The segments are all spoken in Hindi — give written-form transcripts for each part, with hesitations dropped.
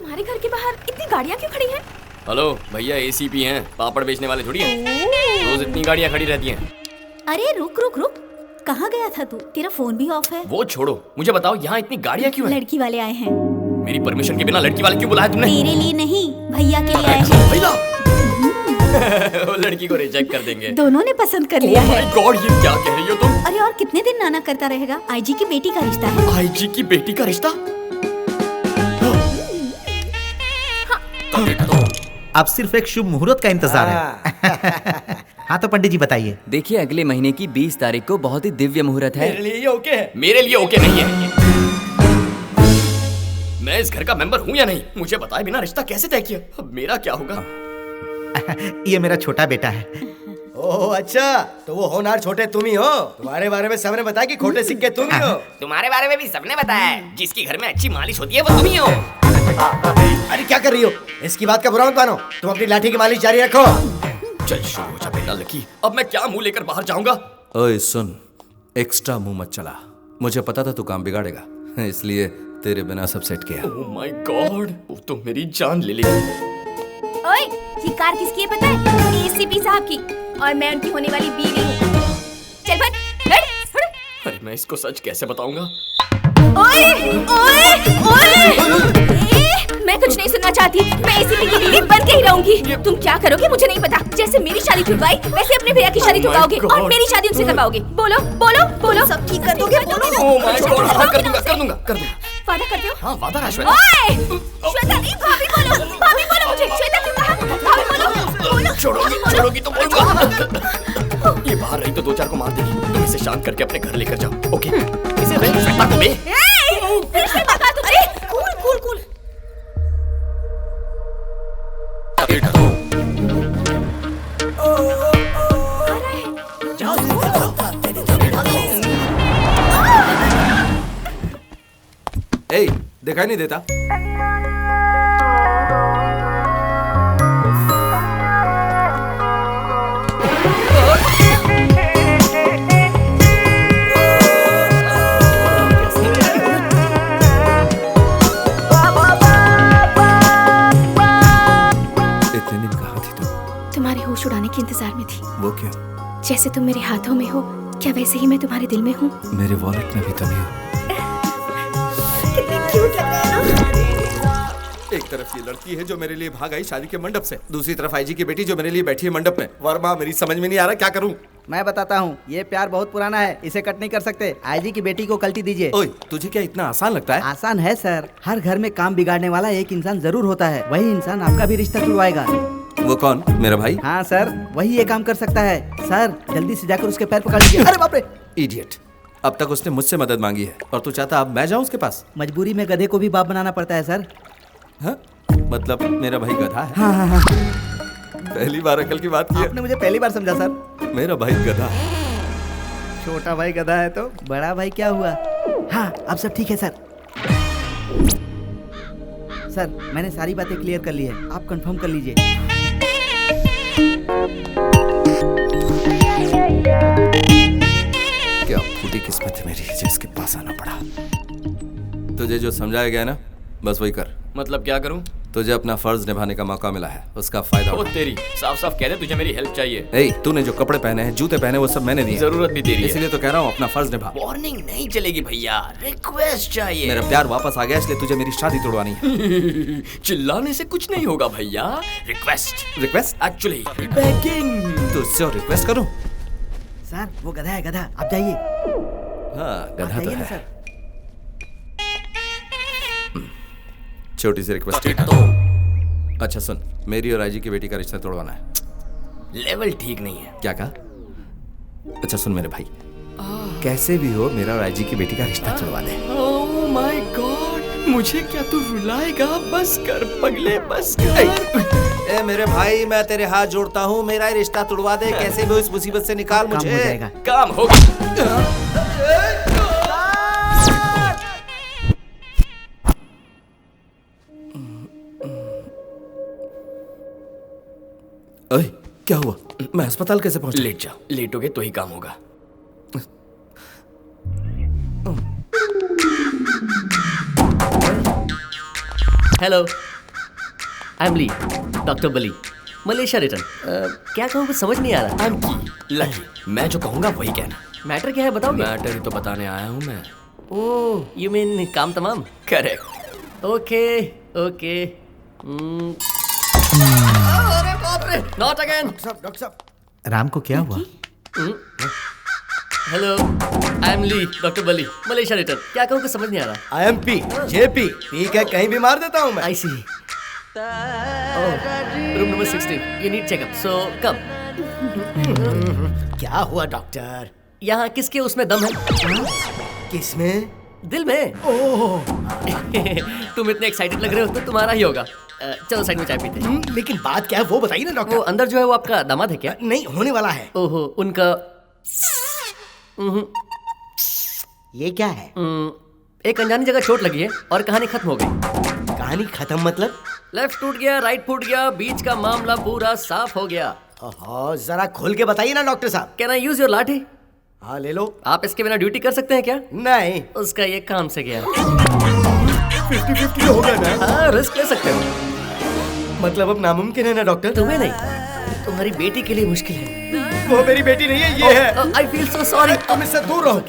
तुम्हारे घर के बाहर इतनी गाड़ियाँ क्यों खड़ी हैं? हेलो भैया, एसीपी हैं, पापड़ बेचने वाले थोड़ी हैं। रोज इतनी गाड़ियाँ खड़ी रहती हैं। अरे रुक रुक रुक, कहाँ गया था तू? तेरा फोन भी ऑफ है। वो छोड़ो, मुझे बताओ यहाँ इतनी गाड़ियाँ क्यों हैं? लड़की वाले आए हैं। मेरी परमिशन के बिना लड़की वाले क्यों बुलाया तुमने? तेरे लिए नहीं, भैया के लिए आए हैं। भैया वो लड़की को रिजेक्ट कर देंगे। दोनों ने पसंद कर लिया है। ओह माय गॉड, ये क्या कह रही हो तुम? अरे और कितने दिन नाना करता रहेगा? आईजी की बेटी का रिश्ता है। आईजी की बेटी का रिश्ता? अब सिर्फ एक शुभ मुहूर्त का इंतजार है। हाँ तो पंडित जी बताइए। देखिए, अगले महीने की 20 तारीख को बहुत ही दिव्य मुहूर्त है। मेरे लिए ये ओके है। मेरे लिए ओके नहीं है। मैं इस घर का मेंबर हूँ या नहीं? मुझे बताए बिना रिश्ता कैसे तय किया? अब मेरा क्या होगा? ये मेरा छोटा बेटा है। ओह अच्छा, तो वो होनहार छोटे तुम ही हो। तुम्हारे बारे में सबने बताया कि खोटे सिक्के तुम ही हो। तुम्हारे बारे में भी सबने बताया है। जिसकी घर में अच्छी मालिश होती है वो तुम ही हो। अरे क्या कर रही हो? इसकी बात का बुरा मत मानो। तुम अपनी लाठी की मालिश जारी रखो। चल शुरू हो जा बेटा लकी। अब मैं क्या मुंह लेकर बाहर जाऊंगा? ओए सुन, एक्स्ट्रा मुंह मत चला। मुझे पता था तू काम बिगाड़ेगा, इसलिए तेरे बिना सब सेट किया। ओह माय गॉड, वो तो मेरी जान ले लेगी। ओए, ये कार किसकी है पता है? एसीपी साहब की, और मैं उनकी होने वाली बीवी हूँ। चल भाग, हट। अरे मैं इसको सच कैसे बताऊंगा? ओए, ओए, ओए! मैं कुछ नहीं सुनना चाहती। मैं एसीपी की बीवी बन के ही रहूंगी। तुम क्या करोगे मुझे नहीं पता। जैसे मेरी शादी छुड़वाई वैसे अपने भैया की शादी छुड़वाओगे और मेरी शादी उनसे करवाओगे। बोलो बोलो बोलो। सब ठीक कर दोगे? ओह माय गॉड, हाँ कर दूंगा। वादा करते हो? हाँ वादा राश्वेता। ओए! श्वेता नहीं, भाभी बोलो मुझे। श्वेता क्यों कहा? भाभी बोलो। छोड़ोगी तो बोलूंगा। ये बाहर रही तो 2-4 को मार देगी। तुम इसे शांत करके अपने घर लेकर जाओ, ओके? इसे श्वेता को दे। अरे कूल। ए, दिखाई नहीं देता? इतने दिन कहाँ थी तुम? तुम्हारे होश उड़ाने के इंतजार में थी। वो क्यों? जैसे तुम मेरे हाथों में हो, क्या वैसे ही मैं तुम्हारे दिल में हूँ? मेरे वॉलेट में भी तुम ही हो। कितने क्यूट लग रहे हैं ना? एक तरफ ये लड़की है जो मेरे लिए भाग आई शादी के मंडप से, दूसरी तरफ आईजी की बेटी जो मेरे लिए बैठी है मंडप में। वर्मा, मेरी समझ में नहीं आ रहा क्या करूं। मैं बताता हूँ, ये प्यार बहुत पुराना है, इसे कट नहीं कर सकते। आईजी की बेटी को कल्टी दीजिए। ओए, तुझे क्या इतना आसान लगता है? आसान है सर। हर घर में काम बिगाड़ने वाला एक इंसान जरूर होता है। वही इंसान आपका भी रिश्ता तुड़वाएगा। वो कौन? मेरा भाई? हाँ सर, वही ये काम कर सकता है। सर जल्दी से जाकर उसके पैर पकड़ लीजिए। अरे बाप रे! इडियट, अब तक उसने मुझसे मदद मांगी है और तू चाहता अब मैं जाऊं उसके पास? मजबूरी में गधे को भी बाप बनाना पड़ता है सर। हाँ? मतलब मेरा भाई गधा है? हाँ। पहली बार अकल की बात की है। आपने मुझे पहली बार समझा सर। मेरा भाई गधा। छोटा भाई गधा है तो बड़ा भाई क्या हुआ? हाँ अब सब ठीक है सर। सर मैंने सारी बातें क्लियर कर ली है, आप कंफर्म कर लीजिए। क्या फूटी किस्मत है मेरी जिसके पास आना पड़ा। तुझे जो समझाया गया ना, बस वही कर। मतलब क्या करूं? तुझे अपना फर्ज निभाने का मौका मिला है, उसका फायदा ओ उठा। तेरी, साफ कह दे तुझे मेरी हेल्प चाहिए। ए, तूने जो कपड़े पहने हैं, जूते पहने, वो सब मैंने दिए। जरूरत भी तेरी है। इसीलिए तो कह रहा हूँ अपना फर्ज निभा। वार्निंग नहीं चलेगी भैया, रिक्वेस्ट चाहिए। मेरा प्यार वापस आ गया, इसलिए तुझे मेरी शादी तोड़वानी है। चिल्लाने से कुछ नहीं होगा भैया। Request actually begging. तुझसे और रिक्वेस्ट करूं? सर वो गधा है, गधा। आप जाइए। हाँ गधा तो जाइए ना है। सर। छोटी सी रिक्वेस्ट। अच्छा सुन, मेरी और आईजी की बेटी का रिश्ता तोड़वाना है। लेवल ठीक नहीं है। क्या कहा? अच्छा सुन मेरे भाई, कैसे भी हो मेरा और आईजी की बेटी का रिश्ता तोड़वा दे। ओह माय गॉड, मुझे क्या तू रुलाएगा? बस कर पगले, बस कर। ए मेरे भाई, मैं तेरे हाथ जोड़ता हूँ, मेरा रिश्ता तोड़वा दे। कैसे भी इस मुसीबत से निकाल मुझे। काम हो जाएगा। काम होगा। ओए क्या हुआ? मैं अस्पताल कैसे पहुंचा? लेट जा, लेटोगे तो ही काम होगा। Hello, I am Lee, doctor Bali, Malaysia return. क्या कहूँ कुछ समझ नहीं आ रहा। आई एम की लकी, मैं जो कहूंगा वही कहना। मैटर क्या है बताओगे? मैटर ही तो बताने आया हूँ मैं। ओह, यू मीन काम तमाम? करेक्ट। Okay okay. अरे बाप रे, नॉट अगेन। डॉक्टर साहब राम को क्या हुआ? Hello, I am Lee, doctor Bali, Malaysia return. क्या कहूँ कुछ समझ नहीं आ रहा। IMP JP ठीक है, कहीं भी मार देता हूँ मैं। I see. Room number 16, you need checkup, so come. क्या हुआ डॉक्टर? यहाँ किसके उसमें दम है? किसमें? दिल में। तुम इतने एक्साइटेड लग रहे हो तो तुम्हारा ही होगा। चलो साइड में चाय पीते हैं। लेकिन बात क्या है वो बताइए ना वो डॉक्टर। अंदर जो है वो आपका दामाद है क्या? नहीं, होने वाला है। ओहो, उनका ये क्या है? एक अनजानी जगह चोट लगी है और कहानी खत्म हो गई। कहानी खत्म मतलब? लेफ्ट टूट गया, राइट फूट गया, बीच का मामला पूरा साफ हो गया। ओहो, जरा खोल के बताइए ना डॉक्टर साहब। कैन आई यूज योर लाठी? हाँ ले लो। आप इसके बिना ड्यूटी कर सकते हैं क्या? नहीं। उसका ये काम से गया। 50-50 हो गया ना? हाँ, रिस्क ले सकते हो। मतलब अब नामुमकिन है ना डॉक्टर? तुम्हें नहीं, तुम्हारी बेटी के लिए मुश्किल है। वो मेरी बेटी नहीं है, ये है। I feel so sorry. तुम इससे दूर रहो।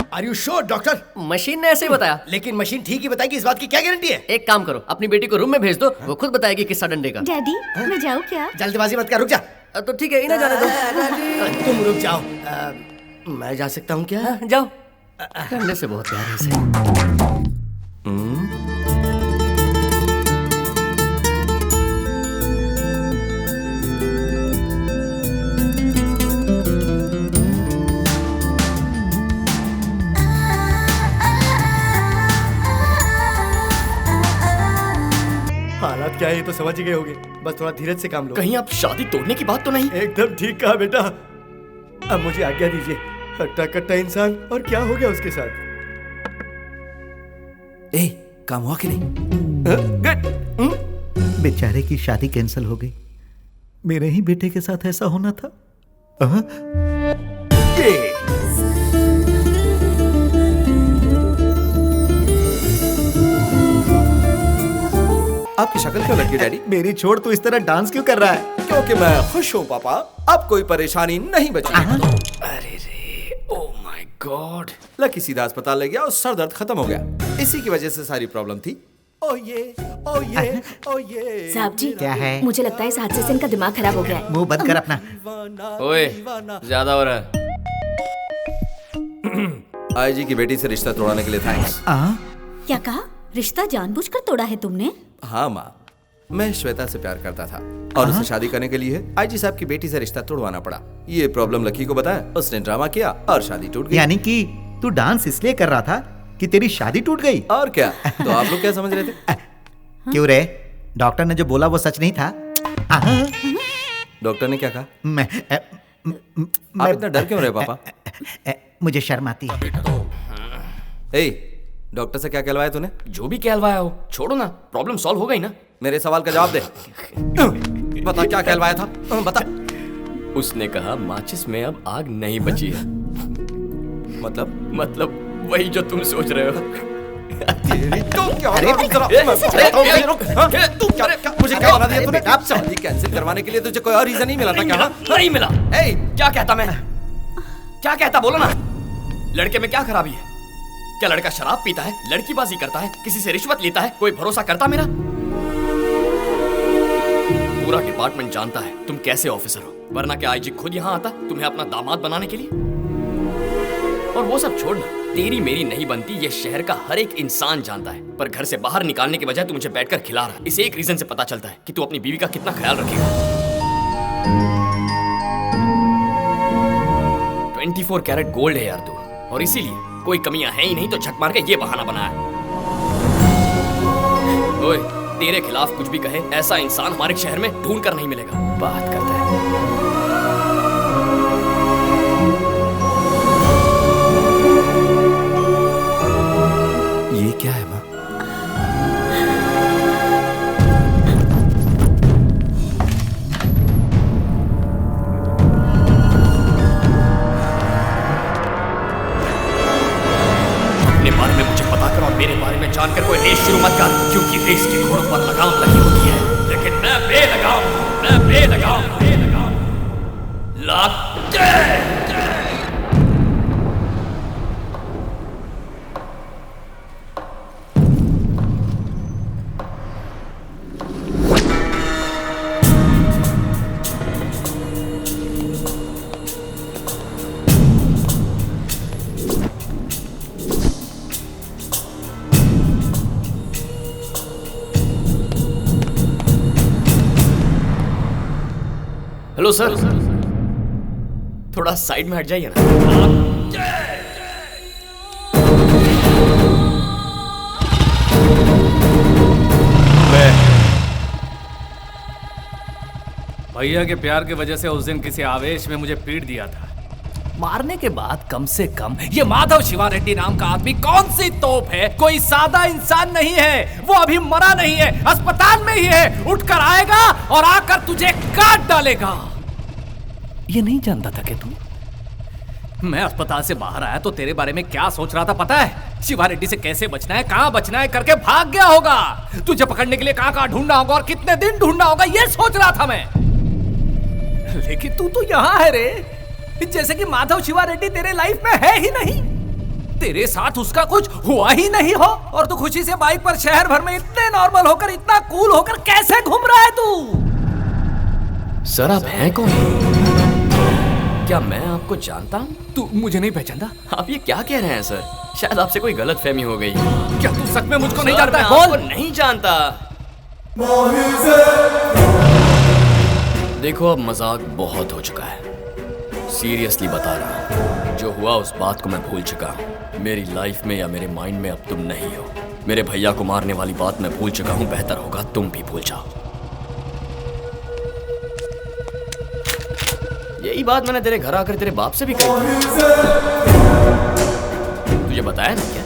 Are you sure doctor? Machine ने ऐसे ही बताया। लेकिन मशीन ठीक ही बताएगी, इस बात की क्या गारंटी है? एक काम करो, अपनी बेटी को रूम में भेज दो, वो खुद बताएगी किस्सा डंडे का। डैडी मैं जाऊँ क्या? जल्दबाजी मत कर, रुक जा। तो ठीक है, इन्हें जाने दो। तुम रुक जाओ। मैं जा सकता हूँ क्या? हाँ, जाओ। डंडे से बहुत प्यार है इसे। हालात क्या है ये तो समझ ही गए होगे, बस थोड़ा धीरज से काम लो। कहीं आप शादी तोड़ने की बात तो नहीं? एकदम ठीक कहा बेटा। अब मुझे आज्ञा दीजिए। हट्टा कट्टा इंसान, और क्या हो गया उसके साथ? ए, काम हुआ कि नहीं? गुड। बेचारे की शादी कैंसिल हो गई। मेरे ही बेटे के साथ ऐसा होना था। आपकी शक्ल क्यों लटकी डैडी? मेरी छोड़ तू इस तरह डांस क्यों कर रहा है? क्योंकि मैं खुश हूँ पापा, अब कोई परेशानी नहीं बची। अरे रे, ओह माय गॉड। लकी सीधा अस्पताल ले गया और सर दर्द खत्म हो गया। इसी की वजह से सारी प्रॉब्लम थी। ओ ये, ओ ये, ओ ये। साहब जी, क्या है? मुझे लगता है इस हादसे से इनका दिमाग खराब हो गया है। मुंह बंद कर अपना। ओए, ज्यादा हो रहा है। आईजी की बेटी से रिश्ता तोड़ने के लिए थैंक्स। क्या कहा? रिश्ता जानबूझकर तोड़ा है तुमने? हाँ माँ, मैं श्वेता से प्यार करता था और उसे शादी करने के लिए आईजी साहब की बेटी से रिश्ता तोड़वाना पड़ा। ये प्रॉब्लम लकी को बताया, उसने ड्रामा किया और शादी टूट गई। यानी कि तू डांस इसलिए कर रहा था कि तेरी शादी टूट गई? और क्या? तो आप लोग क्या समझ रहे थे? क्यों रे? डॉक्टर ने जो बोला वो सच नहीं था? डॉक्टर ने क्या कहा? मैं आप इतना डर क्यों रहे पापा? मुझे शर्म आती है। ए, डॉक्टर से क्या कहलवाया तूने? जो भी कहलवाया हो, छोड़ो ना, प्रॉब्लम सॉल्व हो गई ना। मेरे सवाल का जवाब दे। बता क्या कहलवाया था, बता। उसने कहा माचिस में अब आग नहीं बची है। मतलब वही जो तुम सोच रहे हो। मुझे क्या बना दिया तूने? शादी कैंसिल करवाने के लिए तुझे कोई और रीजन नहीं मिला था क्या? नहीं मिला। क्या कहता मैं? क्या कहता, बोलो ना। लड़के में क्या खराबी है? क्या लड़का शराब पीता है, लड़कीबाजी करता है, किसी से रिश्वत लेता है, कोई भरोसा करता मेरा? पूरा डिपार्टमेंट जानता है तुम कैसे ऑफिसर हो, वरना क्या आईजी खुद यहाँ आता तुम्हें अपना दामाद बनाने के लिए? और वो सब छोड़ना, तेरी मेरी नहीं बनती ये शहर का हर एक इंसान जानता है, पर घर से बाहर निकालने के बजाय तू मुझे बैठकर खिला रहा है। इस एक रीजन से पता चलता है कि तू अपनी बीवी का कितना ख्याल रखेगा। 24 कैरेट गोल्ड है यार तू, और इसीलिए कोई कमियां हैं ही नहीं तो झक मार के ये बहाना बनाया। ओए, तेरे खिलाफ कुछ भी कहे ऐसा इंसान हमारे शहर में ढूंढ कर नहीं मिलेगा। बात करता है। ये क्या है माँ? अपने बारे में मुझे पता कर और मेरे बारे में जानकर कोई रेस शुरू मत कर, क्योंकि रेस के घोड़ों पर लगाम लगी होती है, लेकिन बोलो सर। थोड़ा साइड में हट जाइए ना। भैया के प्यार की वजह से उस दिन किसी आवेश में मुझे पीट दिया था। मारने के बाद कम से कम ये माधव शिवा रेड्डी नाम का आदमी कौन सी तोप है, कोई सादा इंसान नहीं है। वो अभी मरा नहीं है, अस्पताल में ही है। उठकर आएगा और आकर तुझे काट डालेगा। ये नहीं जानता था कि तू, मैं अस्पताल से बाहर आया तो तेरे बारे में क्या सोच रहा था पता है? शिवा रेड्डी से कैसे बचना है, कहां बचना है करके भाग गया होगा। तुझे पकड़ने के लिए कहां कहां ढूंढना होगा और कितने दिन ढूंढना होगा ये सोच रहा था मैं। लेकिन तू तो यहां है रे, जैसे कि माधव शिवा रेड्डी तेरे लाइफ में है ही नहीं। तेरे साथ उसका कुछ हुआ ही नहीं हो और तू खुशी से बाइक पर शहर भर में इतने नॉर्मल होकर, इतना कूल होकर कैसे घूम रहा है तू? सर आप हैं कौन? क्या मैं आपको जानता हूँ? तू मुझे नहीं पहचानता? आप ये क्या कह रहे हैं सर? शायद आपसे कोई गलतफहमी हो गई। क्या तू सच में मुझको नहीं सर, जानता है? मैं आपको बोल। नहीं जानता। देखो अब मजाक बहुत हो चुका है, सीरियसली बता रहा हूँ। जो हुआ उस बात को मैं भूल चुका हूँ। मेरी लाइफ में या मेरे माइंड में अब तुम नहीं हो। मेरे भैया को मारने वाली बात मैं भूल चुका हूँ। बेहतर होगा तुम भी भूल जाओ। यही बात मैंने तेरे घर आकर तेरे बाप से भी कही। तुझे बताया ना क्या?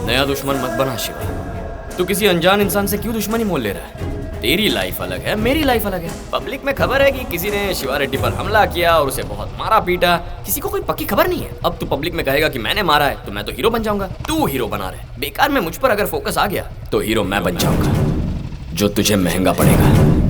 नया दुश्मन मत बना शिवा। तू किसी अनजान इंसान से क्यों दुश्मनी मोल ले रहा है? तेरी लाइफ अलग है, मेरी लाइफ अलग है। पब्लिक में खबर है कि किसी ने शिवा रेड्डी पर हमला किया और उसे बहुत मारा पीटा। किसी को कोई पक्की खबर नहीं है। अब तू पब्लिक में कहेगा कि मैंने मारा है तो मैं तो हीरो बन जाऊंगा। तू हीरो बना रहे। बेकार में मुझ पर अगर फोकस आ गया तो हीरो मैं बन जाऊंगा, जो तुझे महंगा पड़ेगा।